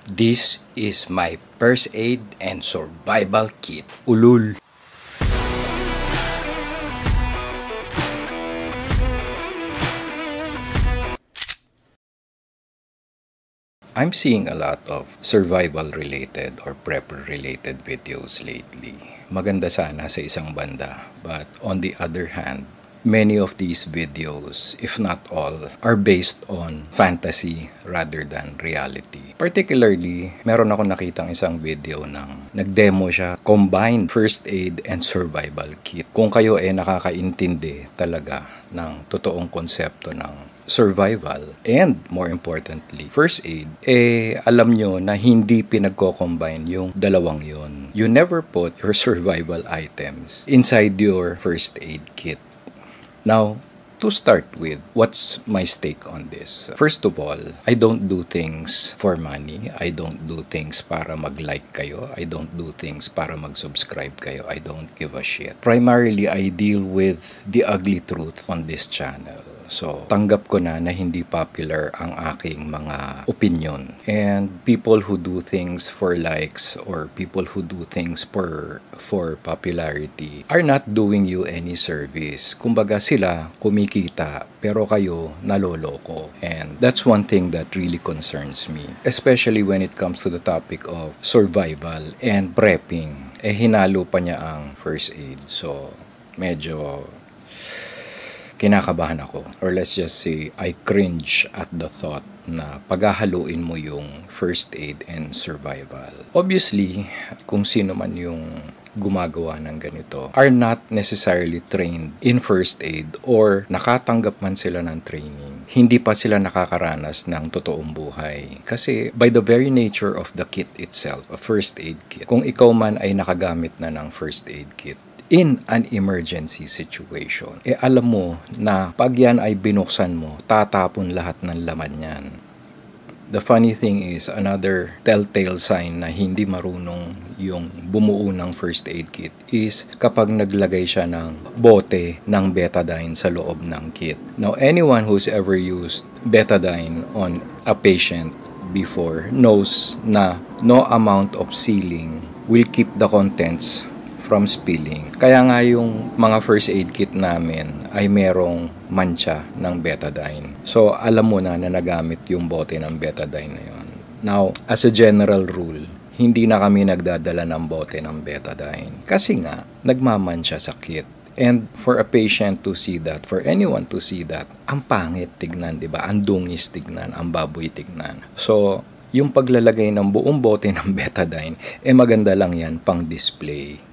This is my first aid and survival kit. Ulul! I'm seeing a lot of survival-related or prepper-related videos lately. Maganda sana sa isang banda, but on the other hand, many of these videos, if not all, are based on fantasy rather than reality. Particularly, meron ako nakitang isang video ng nag-demo siya, combined first aid and survival kit. Kung kayo ay nakakaintindi talaga ng totoong konsepto ng survival and more importantly, first aid, alam nyo na hindi pinagko-combine yung dalawang yon. You never put your survival items inside your first aid kit. Now, to start with, what's my stake on this? First of all, I don't do things for money. I don't do things para mag-like kayo. I don't do things para mag-subscribe kayo. I don't give a shit. Primarily, I deal with the ugly truth on this channel. So, tanggap ko na hindi popular ang aking mga opinion. And people who do things for likes or people who do things for popularity are not doing you any service. Kumbaga sila kumikita pero kayo naloloko. And that's one thing that really concerns me. Especially when it comes to the topic of survival and prepping. Hinalo pa niya ang first aid. So, medyo kinakabahan ako. Or let's just say, I cringe at the thought na paghahaluin mo yung first aid and survival. Obviously, kung sino man yung gumagawa ng ganito are not necessarily trained in first aid or nakatanggap man sila ng training. Hindi pa sila nakakaranas ng totoong buhay. Kasi by the very nature of the kit itself, a first aid kit, kung ikaw man ay nakagamit na ng first aid kit, in an emergency situation, alam mo na pag yan ay binuksan mo, tatapon lahat ng laman yan. The funny thing is, another telltale sign na hindi marunong yung bumuo ng first aid kit is kapag naglagay siya ng bote ng betadine sa loob ng kit. Now, anyone who's ever used betadine on a patient before knows na no amount of sealing will keep the contents from spilling. Kaya nga yung mga first aid kit namin ay merong mancha ng betadine. So, alam mo na nagamit yung bote ng betadine na yun. Now, as a general rule, hindi na kami nagdadala ng bote ng betadine. Kasi nga, nagmamansya sa kit. And for a patient to see that, for anyone to see that, ang pangit tignan, di ba? Ang dungis tignan, ang baboy tignan. So, yung paglalagay ng buong bote ng betadine, maganda lang yan pang display.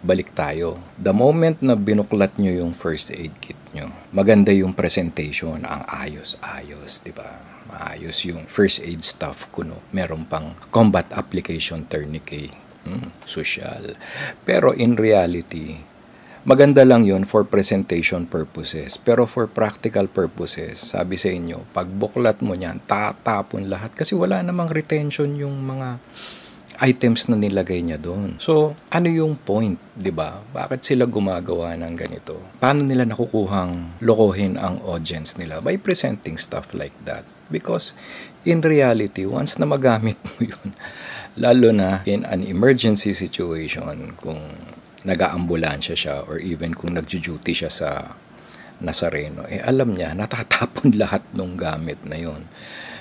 Balik tayo. The moment na binuklat nyo yung first aid kit nyo, maganda yung presentation, ang ayos-ayos, di ba? Maayos yung first aid stuff kuno. Meron pang combat application tourniquet. Social. Pero in reality, maganda lang yun for presentation purposes. Pero for practical purposes, sabi sa inyo, pag buklat mo niyan, tatapon lahat. Kasi wala namang retention yung mga items na nilagay niya doon. So, ano yung point, 'di ba? Bakit sila gumagawa ng ganito? Paano nila nakukuhang lokohin ang audience nila by presenting stuff like that? Because in reality, once na magamit mo 'yun, lalo na in an emergency situation, kung nag-aambulansya siya or even kung nagjo-duty siya sa Nazareno, alam niya natatapon lahat ng gamit na 'yon.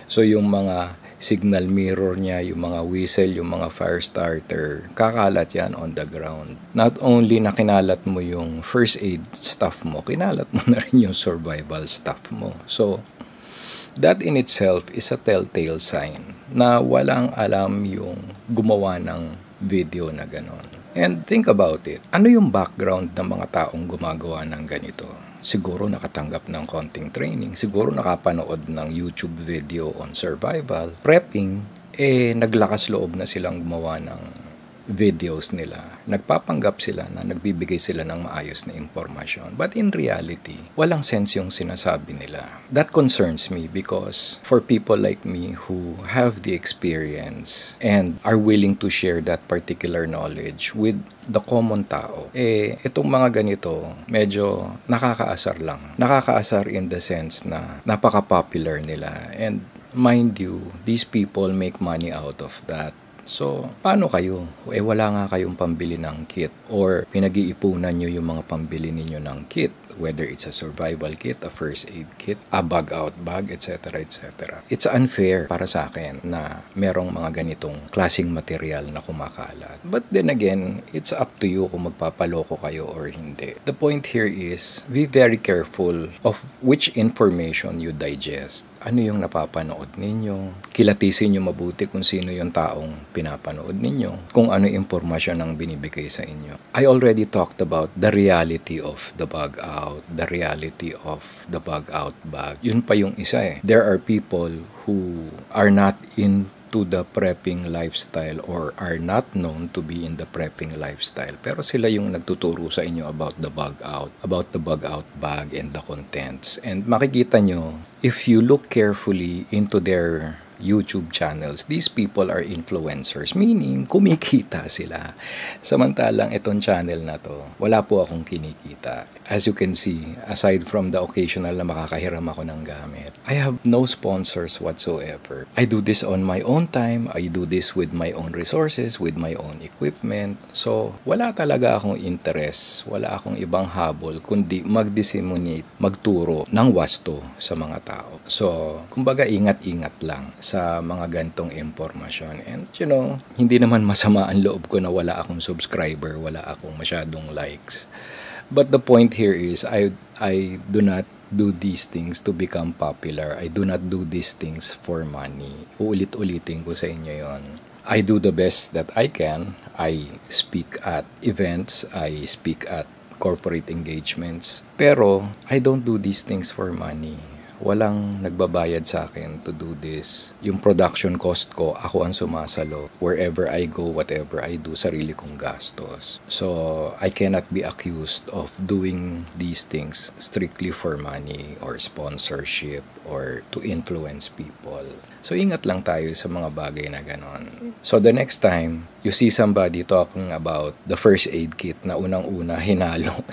So, yung mga signal mirror niya, yung mga whistle, yung mga fire starter, kakalat yan on the ground. Not only na kinalat mo yung first aid stuff mo, kinalat mo na rin yung survival stuff mo. So, that in itself is a telltale sign na walang alam yung gumawa ng video na ganon. And think about it. Ano yung background ng mga taong gumagawa ng ganito? Siguro nakatanggap ng konting training. Siguro nakapanood ng YouTube video on survival. Prepping, naglakas loob na silang gumawa ng videos nila. Nagpapanggap sila na nagbibigay sila ng maayos na impormasyon. But in reality, walang sense yung sinasabi nila. That concerns me because for people like me who have the experience and are willing to share that particular knowledge with the common tao, itong mga ganito, medyo nakakaasar lang. Nakakaasar in the sense na napaka-popular nila and mind you, these people make money out of that. So, paano kayo? Wala nga kayong pambili ng kit or pinag-iipunan nyo yung mga pambili ninyo ng kit, whether it's a survival kit, a first aid kit, a bug-out bag, etc. etc. It's unfair para sa akin na merong mga ganitong klaseng material na kumakalat. But then again, it's up to you kung magpapaloko kayo or hindi. The point here is, be very careful of which information you digest. Ano yung napapanood ninyo? Kilatisin nyo mabuti kung sino yung taong pinapanood ninyo, kung ano impormasyon ang binibigay sa inyo. I already talked about the reality of the bug out, the reality of the bug out bag. Yun pa yung isa eh. There are people who are not into the prepping lifestyle or are not known to be in the prepping lifestyle. Pero sila yung nagtuturo sa inyo about the bug out bag and the contents. And makikita nyo, if you look carefully into their YouTube channels, these people are influencers, meaning kumikita sila. Samantalang itong channel na to, wala po akong kinikita. As you can see, aside from the occasional na makakahiram ako ng gamit, I have no sponsors whatsoever. I do this on my own time. I do this with my own resources, with my own equipment. So, wala talaga akong interest, wala akong ibang habol, kundi mag-disseminate, magturo ng wasto sa mga tao. So, kumbaga ingat-ingat lang sa mga gantong impormasyon. And hindi naman masama ang loob ko na wala akong subscriber, wala akong masyadong likes. But the point here is, I do not do these things to become popular. I do not do these things for money. Uulit-ulitin ko sa inyo yon. I do the best that I can. I speak at events. I speak at corporate engagements. Pero, I don't do these things for money. Walang nagbabayad sa akin to do this. Yung production cost ko, ako ang sumasalo. Wherever I go, whatever I do, sarili kong gastos. So, I cannot be accused of doing these things strictly for money or sponsorship or to influence people. So, ingat lang tayo sa mga bagay na ganon. So, the next time you see somebody talking about the first aid kit na unang-una hinalo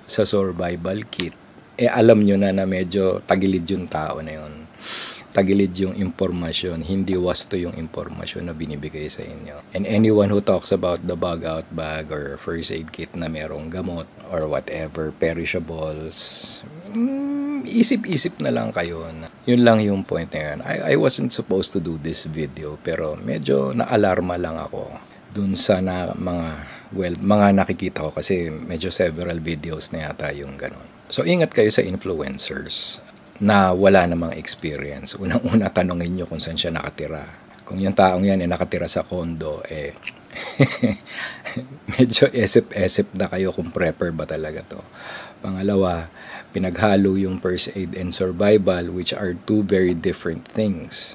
sa survival kit, alam nyo na medyo tagilid yung tao na yun. Tagilid yung impormasyon, hindi wasto yung impormasyon na binibigay sa inyo. And anyone who talks about the bug out bag or first aid kit na merong gamot or whatever, perishables, isip-isip na lang kayo. Yun lang yung point na yun. I wasn't supposed to do this video, pero medyo na-alarma lang ako dun sa mga nakikita ko kasi medyo several videos na yata yung ganon. So, ingat kayo sa influencers na wala namang experience. Unang-una, tanongin nyo kung saan siya nakatira. Kung yung taong yan nakatira sa condo, medyo esip-esip na kayo kung prepper ba talaga to. Pangalawa, pinaghalo yung first aid and survival, which are two very different things.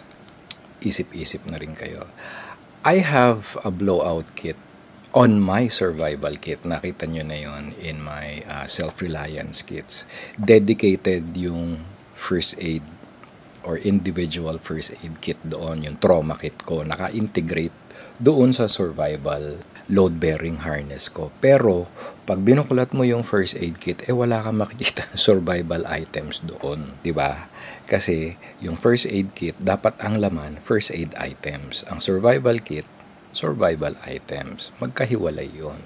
Isip-isip na rin kayo. I have a blowout kit on my survival kit. Nakita nyo na yon in my self-reliance kits. Dedicated yung first aid or individual first aid kit doon, yung trauma kit ko, naka-integrate doon sa survival load-bearing harness ko. Pero, pag binuklat mo yung first aid kit, wala kang makikita survival items doon. Diba? Kasi, yung first aid kit, dapat ang laman, first aid items. Ang survival kit, survival items. Magkahiwalay yun.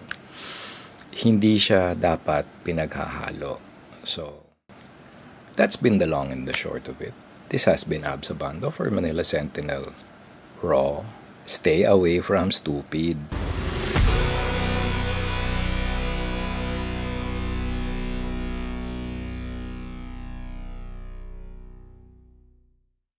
Hindi siya dapat pinaghahalo. So, that's been the long and the short of it. This has been Abs Abando for Manila Sentinel. Raw. Stay away from stupid.